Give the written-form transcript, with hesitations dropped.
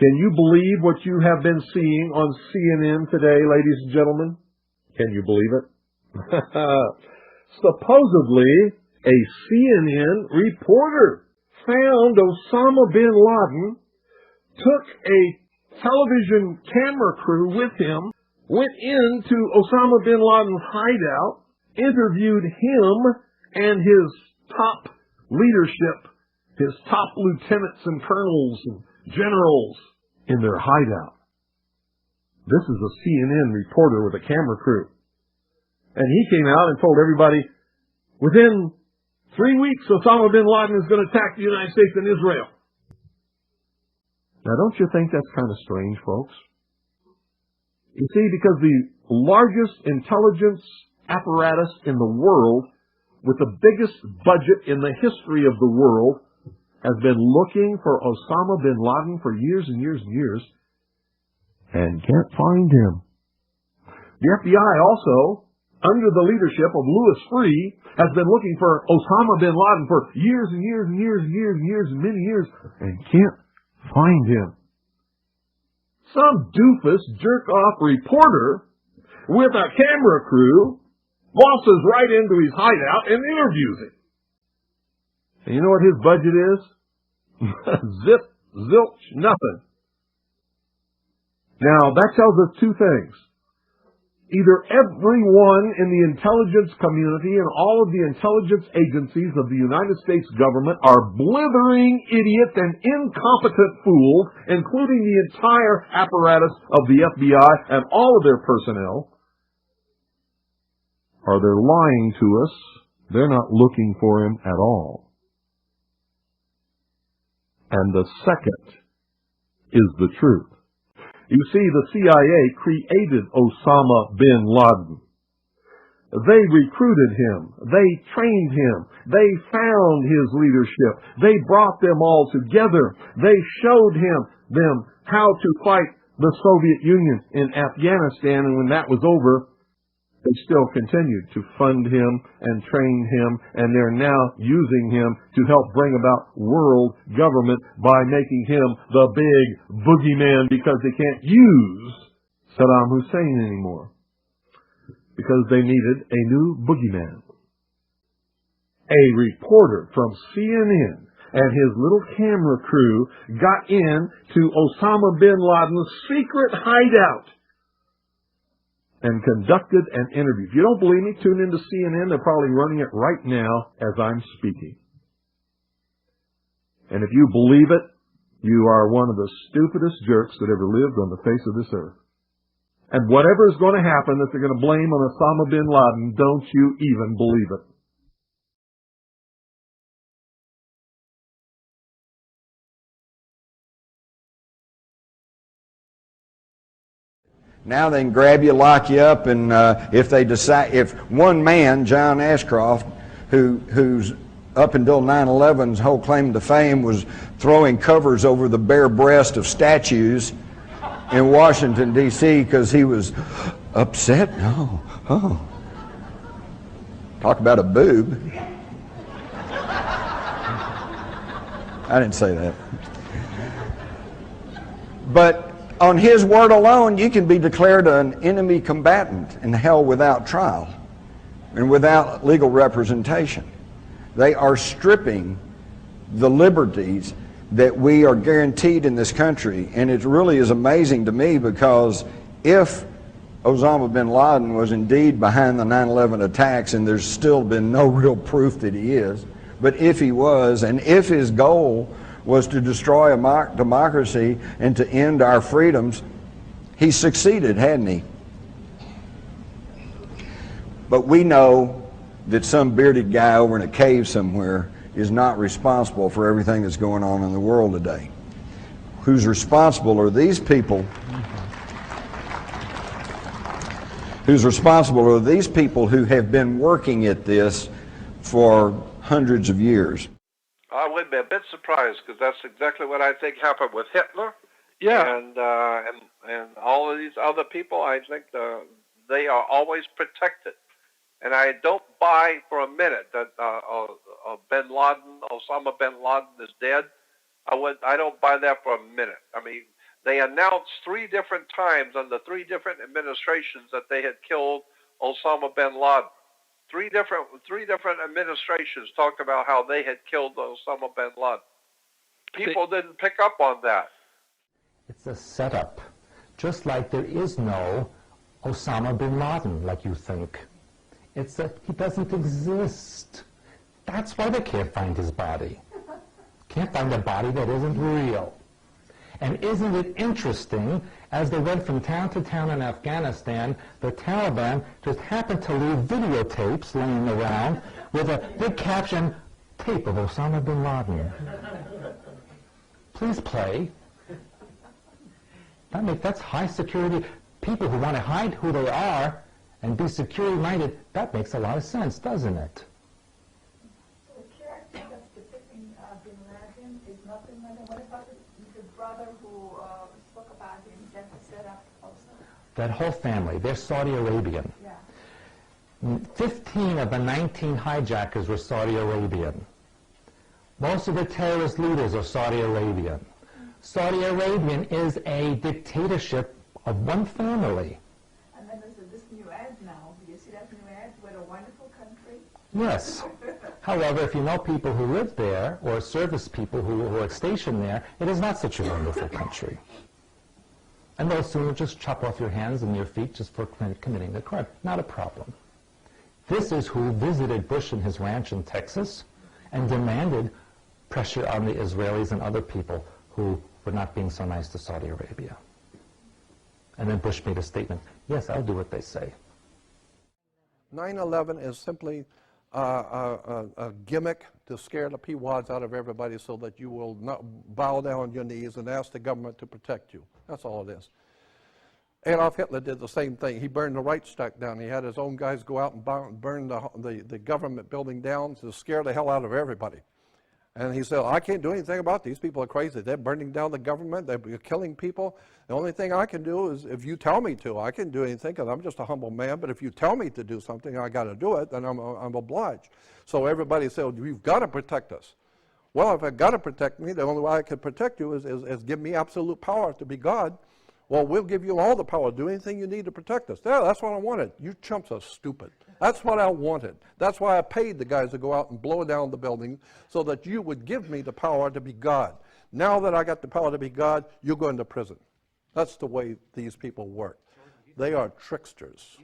Can you believe what you have been seeing on CNN today, ladies and gentlemen? Can you believe it? Supposedly, a CNN reporter found Osama bin Laden, took a television camera crew with him, went into Osama bin Laden's hideout, interviewed him and his top leadership, his top lieutenants and colonels and generals in their hideout. This is a CNN reporter with a camera crew. And he came out and told everybody, within 3 weeks, Osama bin Laden is going to attack the United States and Israel. Now, don't you think that's kind of strange, folks? You see, because the largest intelligence apparatus in the world, with the biggest budget in the history of the world, has been looking for Osama bin Laden for years and years and years, and can't find him. The FBI also, under the leadership of Louis Freeh, has been looking for Osama bin Laden for years and years and years and years and years and many years, and can't find him. Some doofus, jerk-off reporter with a camera crew waltzes right into his hideout and interviews him. And you know what his budget is? Zip, zilch, nothing. Now, that tells us two things. Either everyone in the intelligence community and all of the intelligence agencies of the United States government are blithering idiots and incompetent fools, including the entire apparatus of the FBI and all of their personnel, or they're lying to us. They're not looking for him at all. And the second is the truth. You see, the CIA created Osama bin Laden. They recruited him. They trained him. They found his leadership. They brought them all together. They showed them how to fight the Soviet Union in Afghanistan, and when that was over, they still continued to fund him and train him, and they're now using him to help bring about world government by making him the big boogeyman, because they can't use Saddam Hussein anymore, because they needed a new boogeyman. A reporter from CNN and his little camera crew got in to Osama bin Laden's secret hideout and conducted an interview. If you don't believe me, tune into CNN. They're probably running it right now as I'm speaking. And if you believe it, you are one of the stupidest jerks that ever lived on the face of this earth. And whatever is going to happen that they're going to blame on Osama bin Laden, don't you even believe it. Now they can grab you, lock you up, and if they decide, if one man, John Ashcroft, who's up until 9/11's whole claim to fame was throwing covers over the bare breast of statues in Washington, D.C. because he was upset. Oh. Talk about a boob. I didn't say that. But on his word alone, you can be declared an enemy combatant in hell without trial and without legal representation. They are stripping the liberties that we are guaranteed in this country. And it really is amazing to me, because if Osama bin Laden was indeed behind the 9/11 attacks, and there's still been no real proof that he is, but if he was, and if his goal was to destroy a democracy and to end our freedoms, he succeeded, hadn't he? But we know that some bearded guy over in a cave somewhere is not responsible for everything that's going on in the world today. Who's responsible are these people. Who's responsible are these people who have been working at this for hundreds of years. I would be a bit surprised, because that's exactly what I think happened with Hitler. Yeah. And all of these other people. I think they are always protected. And I don't buy for a minute that Osama bin Laden is dead. I don't buy that for a minute. I mean, They announced 3 different times under 3 different administrations that they had killed Osama Bin Laden. Three different administrations talked about how they had killed Osama Bin Laden. People didn't pick up on that. It's a setup, just like there is no Osama Bin Laden, like you think. He doesn't exist. That's why they can't find his body. Can't find a body that isn't real. And isn't it interesting, as they went from town to town in Afghanistan, the Taliban just happened to leave videotapes laying around with a big caption, "Tape of Osama Bin Laden." Please play. That's high security. People who want to hide who they are and be security-minded, that makes a lot of sense, doesn't it? So the character that's depicting Bin Laden is nothing like that. What about the brother who spoke about him that set up also? That whole family, they're Saudi Arabian. Yeah. 15 of the 19 hijackers were Saudi Arabian. Most of the terrorist leaders are Saudi Arabian. Saudi Arabian is a dictatorship of one family. And then there's this new ad now. Do you see that new ad? What a wonderful country. Yes. However, if you know people who live there, or service people who are stationed there, it is not such a wonderful country. And they'll sooner just chop off your hands and your feet just for committing the crime. Not a problem. This is who visited Bush in his ranch in Texas and demanded pressure on the Israelis and other people who were not being so nice to Saudi Arabia. And then Bush made a statement, yes, I'll do what they say. 9/11 is simply a gimmick to scare the peawads out of everybody so that you will not bow down on your knees and ask the government to protect you. That's all it is. Adolf Hitler did the same thing. He burned the Reichstag down. He had his own guys go out and burn the government building down to scare the hell out of everybody. And he said, I can't do anything about these people are crazy. They're burning down the government. They're killing people. The only thing I can do is if you tell me to. I can't do anything because I'm just a humble man. But if you tell me to do something, I got to do it, then I'm obliged. So everybody said, you've got to protect us. Well, if I've got to protect me, the only way I can protect you is give me absolute power to be God. Well, we'll give you all the power. Do anything you need to protect us. Yeah, that's what I wanted. You chumps are stupid. That's what I wanted. That's why I paid the guys to go out and blow down the building so that you would give me the power to be God. Now that I got the power to be God, you're going to prison. That's the way these people work. They are tricksters.